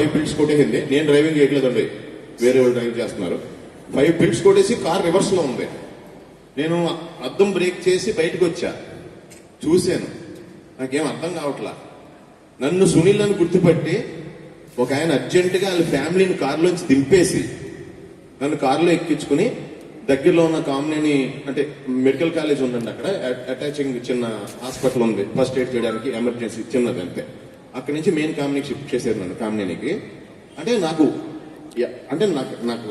5 pills కొట్టేసింది. నేను driving చేయట్లేదండి, వేరే వాళ్ళు డ్రైవ్ చేస్తున్నారు. 5 పిల్స్ కొట్టేసి కార్ రివర్స్ లో ఉంది. నేను అద్దం బ్రేక్ చేసి బయటకు వచ్చా, చూశాను, నాకేం అర్థం కావట్లా. నన్ను సునీల్ అని గుర్తుపట్టి ఒక ఆయన అర్జెంటుగా వాళ్ళ ఫ్యామిలీని కారులోంచి దింపేసి నన్ను కారులో ఎక్కించుకుని దగ్గరలో ఉన్న కామినేని అంటే మెడికల్ కాలేజ్ ఉందండి, అక్కడ అటాచింగ్ చిన్న హాస్పిటల్ ఉంది, ఫస్ట్ ఎయిడ్ చేయడానికి ఎమర్జెన్సీ చిన్నది అంతే. అక్కడి నుంచి మెయిన్ కామినీకి షిఫ్ట్ చేశారు నన్ను, కామినేనికి. అంటే నాకు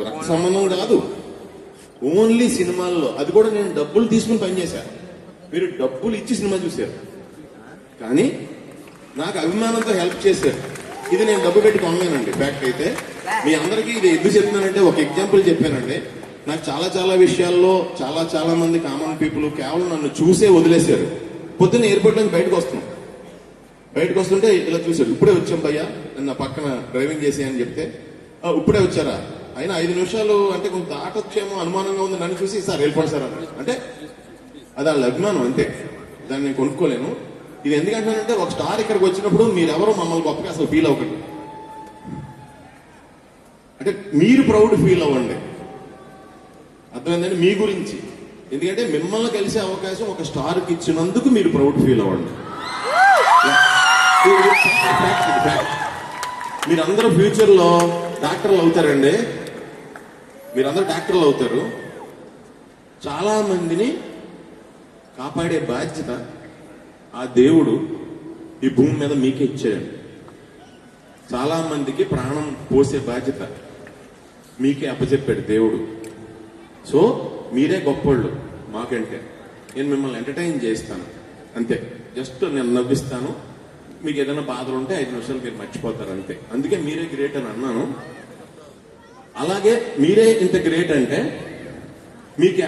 రక్త సంబంధం కాదు, ఓన్లీ సినిమాల్లో, అది కూడా నేను డబ్బులు తీసుకుని పనిచేశాను. మీరు డబ్బులు ఇచ్చి సినిమా చూశారు, కానీ నాకు అభిమానంతో హెల్ప్ చేశారు. ఇది నేను డబ్బు పెట్టి కొనలేనండి. ఫ్యాక్ట్ అయితే మీ అందరికీ ఇది ఎందుకు చెప్తున్నానంటే, ఒక ఎగ్జాంపుల్ చెప్పానండి. నాకు చాలా విషయాల్లో చాలా మంది కామన్ పీపుల్ కేవలం నన్ను చూసే వదిలేశారు. పొద్దున్న ఎయిర్పోర్ట్ నుంచి బయటకు వస్తుంటే ఇలా చూశారు, ఇప్పుడే వచ్చాం భయ్యా, నా పక్కన డ్రైవింగ్ చేసి అని చెప్తే, ఇప్పుడే వచ్చారా, అయినా 5 నిమిషాలు అంటే కొంత దాటొచ్చేమో అనుమానంగా ఉంది, నన్ను చూసి సార్ వెళ్ళిపోండి సార్ అన్నారు. అంటే అది వాళ్ళ అభిమానం అంతే, దాన్ని నేను కొనుక్కోలేను. ఇది ఎందుకంటానంటే, ఒక స్టార్ ఇక్కడికి వచ్చినప్పుడు మీరెవరో మమ్మల్ని గొప్పగా అసలు ఫీల్ అవ్వకండి. అంటే మీరు ప్రౌడ్ ఫీల్ అవ్వండి, అర్థమైందండి, మీ గురించి. ఎందుకంటే మిమ్మల్ని కలిసే అవకాశం ఒక స్టార్కి ఇచ్చినందుకు మీరు ప్రౌడ్ ఫీల్ అవ్వండి. మీరందరూ ఫ్యూచర్లో డాక్టర్లు అవుతారండి, మీరందరూ డాక్టర్లు అవుతారు. చాలా మందిని కాపాడే బాధ్యత ఆ దేవుడు ఈ భూమి మీద మీకే ఇచ్చాడు. చాలా మందికి ప్రాణం పోసే బాధ్యత మీకే అప్పచెప్పాడు దేవుడు. సో మీరే గొప్పోళ్ళు మాకంటే. నేను మిమ్మల్ని ఎంటర్టైన్ చేస్తాను అంతే, జస్ట్ నేను నవ్విస్తాను. మీకు ఏదైనా బాధలు ఉంటే 5 నిమిషాలు మీరు మర్చిపోతారు అంతే. అందుకే మీరే గ్రేట్ అని అన్నాను. అలాగే మీరే ఇంత గ్రేట్ అంటే మీకే